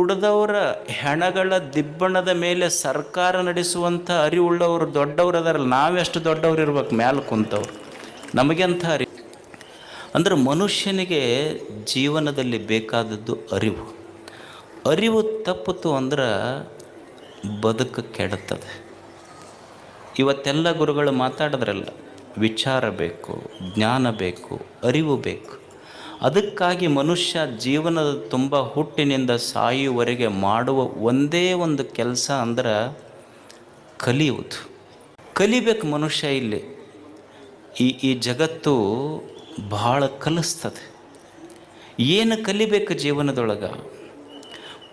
ದುಡ್ದವರ ಹೆಣಗಳ ದಿಬ್ಬಣದ ಮೇಲೆ ಸರ್ಕಾರ ನಡೆಸುವಂಥ ಅರಿವುಳ್ಳವರು ದೊಡ್ಡವರು ಅದಾರಲ್ಲ, ನಾವೆಷ್ಟು ದೊಡ್ಡವ್ರು ಇರ್ಬೇಕು ಮ್ಯಾಲೆ ಕುಂತವ್ರು, ನಮಗೆಂಥ ಅರಿವು. ಅಂದ್ರೆ ಮನುಷ್ಯನಿಗೆ ಜೀವನದಲ್ಲಿ ಬೇಕಾದದ್ದು ಅರಿವು. ಅರಿವು ತಪ್ಪಿತು ಅಂದ್ರೆ ಬದುಕು ಕೆಡುತ್ತದೆ. ಇವತ್ತೆಲ್ಲ ಗುರುಗಳು ಮಾತಾಡಿದ್ರಲ್ಲ, ವಿಚಾರ ಬೇಕು, ಜ್ಞಾನ ಬೇಕು, ಅರಿವು ಬೇಕು. ಅದಕ್ಕಾಗಿ ಮನುಷ್ಯ ಜೀವನದ ತುಂಬ ಹುಟ್ಟಿನಿಂದ ಸಾಯುವವರೆಗೆ ಮಾಡುವ ಒಂದೇ ಒಂದು ಕೆಲಸ ಅಂದ್ರೆ ಕಲಿಯುವುದು. ಕಲಿಬೇಕು ಮನುಷ್ಯ. ಇಲ್ಲಿ ಈ ಜಗತ್ತು ಬಹಳ ಕಲಿಸ್ತದೆ. ಏನು ಕಲಿಬೇಕು ಜೀವನದೊಳಗೆ?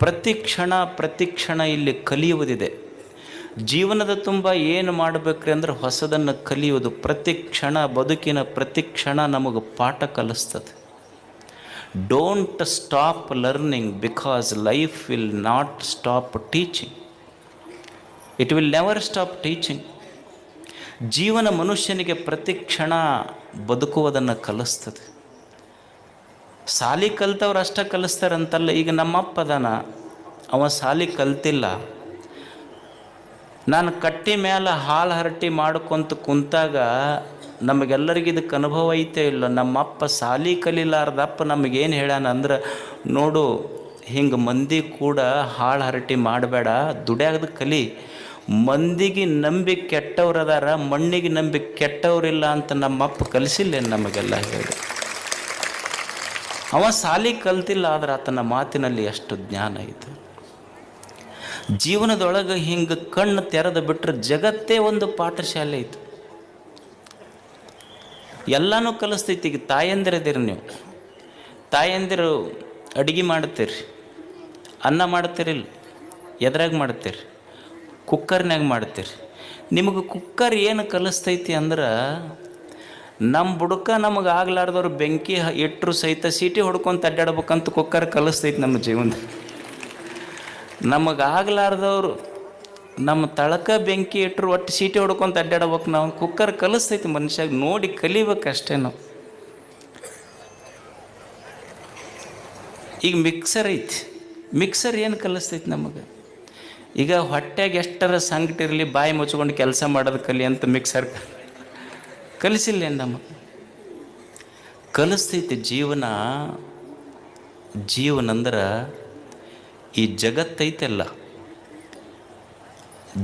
ಪ್ರತಿ ಕ್ಷಣ ಇಲ್ಲಿ ಕಲಿಯುವುದಿದೆ. ಜೀವನದ ತುಂಬ ಏನು ಮಾಡಬೇಕ್ರಿ ಅಂದ್ರೆ ಹೊಸದನ್ನು ಕಲಿಯುವುದು. ಪ್ರತಿ ಕ್ಷಣ, ಬದುಕಿನ ಪ್ರತಿ ಕ್ಷಣ ನಮಗೆ ಪಾಠ ಕಲಿಸ್ತದೆ. Don't stop learning because life will not stop teaching. It will never stop teaching. ಜೀವನ ಮನುಷ್ಯನಿಗೆ ಪ್ರತಿ ಕ್ಷಣ ಬದುಕುವುದನ್ನು ಕಲಿಸ್ತದೆ. ಸಾಲಿ ಕಲ್ತವ್ರು ಅಷ್ಟೇ ಕಲಿಸ್ತಾರಂತಲ್ಲ. ಈಗ ನಮ್ಮಪ್ಪ ಅದಾನ, ಅವ ಸಾಲಿ ಕಲ್ತಿಲ್ಲ. ನಾನು ಕಟ್ಟಿ ಮೇಲೆ ಹಾಲು ಹರಟಿ ಮಾಡ್ಕೊಂತ ಕುಂತಾಗ ನಮಗೆಲ್ಲರಿಗೂ ಇದಕ್ಕೆ ಅನುಭವ ಐತೆ ಇಲ್ಲ. ನಮ್ಮಪ್ಪ ಸಾಲಿ ಕಲಿಲಾರ್ದಪ್ಪ ನಮಗೇನು ಹೇಳ್ಯಾನ ಅಂದ್ರೆ, ನೋಡು ಹಿಂಗೆ ಮಂದಿ ಕೂಡ ಹಾಳು ಹರಟಿ ಮಾಡಬೇಡ, ದುಡ್ಯಾಗದ ಕಲಿ. ಮಂದಿಗೆ ನಂಬಿ ಕೆಟ್ಟವ್ರು ಅದಾರ, ಮಣ್ಣಿಗೆ ನಂಬಿ ಕೆಟ್ಟವ್ರಿಲ್ಲ ಅಂತ ನಮ್ಮಪ್ಪ ಕಲಿಸಿಲ್ಲ ನಮಗೆಲ್ಲ ಹೇಳಿ. ಅವ ಸಾಲಿ ಕಲ್ತಿಲ್ಲ, ಆದ್ರೆ ಆತನ ಮಾತಿನಲ್ಲಿ ಎಷ್ಟು ಜ್ಞಾನ ಐತೆ. ಜೀವನದೊಳಗೆ ಹಿಂಗೆ ಕಣ್ಣು ತೆರೆದು ಬಿಟ್ಟರೆ ಜಗತ್ತೇ ಒಂದು ಪಾಠಶಾಲೆ ಐತೆ. ಎಲ್ಲನೂ ಕಲಿಸ್ತೈತಿ. ಈಗ ತಾಯಂದಿರದಿರಿ ನೀವು, ತಾಯಂದಿರು ಅಡುಗೆ ಮಾಡ್ತೀರಿ, ಅನ್ನ ಮಾಡ್ತೀರಿಲ್ಲ, ಎದ್ರಾಗ ಮಾಡ್ತೀರಿ? ಕುಕ್ಕರ್ನಾಗ ಮಾಡ್ತೀರಿ. ನಿಮಗೆ ಕುಕ್ಕರ್ ಏನು ಕಲಿಸ್ತೈತಿ ಅಂದ್ರೆ, ನಮ್ಮ ಬುಡಕ ನಮಗೆ ಆಗ್ಲಾರ್ದವ್ರು ಬೆಂಕಿ ಇಟ್ಟರು ಸಹಿತ ಸೀಟಿ ಹೊಡ್ಕೊಂತ ಅಡ್ಡಾಡ್ಬೇಕಂತ ಕುಕ್ಕರ್ ಕಲಿಸ್ತೈತಿ ನಮ್ಮ ಜೀವನದಲ್ಲಿ. ನಮಗಾಗಲಾರ್ದವ್ರು ನಮ್ಮ ತಳಕ ಬೆಂಕಿ ಇಟ್ಟರು ಒಟ್ಟು ಸೀಟಿ ಹೊಡ್ಕೊಂತ ಅಡ್ಡಾಡ್ಬೇಕು. ನಾವು ಕುಕ್ಕರ್ ಕಲಿಸ್ತೈತಿ ಮನುಷ್ಯಾಗ, ನೋಡಿ ಕಲಿಬೇಕಷ್ಟೇ ನಾವು. ಈಗ ಮಿಕ್ಸರ್ ಐತಿ, ಮಿಕ್ಸರ್ ಏನು ಕಲಿಸ್ತೈತಿ ನಮಗೆ? ಈಗ ಹೊಟ್ಟೆಗೆ ಎಷ್ಟರ ಸಂಕಟಿರಲಿ ಬಾಯಿ ಮುಚ್ಕೊಂಡು ಕೆಲಸ ಮಾಡೋದು ಕಲಿ ಅಂತ ಮಿಕ್ಸರ್ ಕಲಿಸಿಲ್ಲ ನಮಗೆ. ಕಲಿಸ್ತೈತಿ ಜೀವನ ಅಂದ್ರೆ ಈ ಜಗತ್ತೈತೆಲ್ಲ,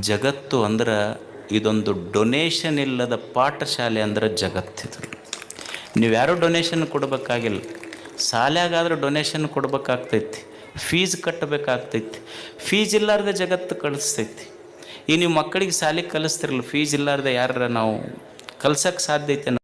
ಜಗತ್ತು ಅಂದ್ರೆ ಇದೊಂದು ಡೊನೇಷನ್ ಇಲ್ಲದ ಪಾಠಶಾಲೆ ಅಂದ್ರೆ ಜಗತ್ತಿದು. ನೀವು ಯಾರೂ ಡೊನೇಷನ್ ಕೊಡಬೇಕಾಗಿಲ್ಲ. ಶಾಲ್ಯಾಗಾದ್ರೂ ಡೊನೇಷನ್ ಕೊಡ್ಬೇಕಾಗ್ತೈತಿ, ಫೀಸ್ ಕಟ್ಟಬೇಕಾಗ್ತೈತಿ. ಫೀಸ್ ಇಲ್ಲಾರ್ದೆ ಜಗತ್ತು ಕಳಿಸ್ತೈತಿ. ಈಗ ನೀವು ಮಕ್ಕಳಿಗೆ ಶಾಲೆಗೆ ಕಲಿಸ್ತಿರಲ್ಲ, ಫೀಸ್ ಇಲ್ಲಾರ್ದೆ ಯಾರ ನಾವು ಕಲ್ಸೋಕ್ಕೆ ಸಾಧ್ಯ ಐತೆ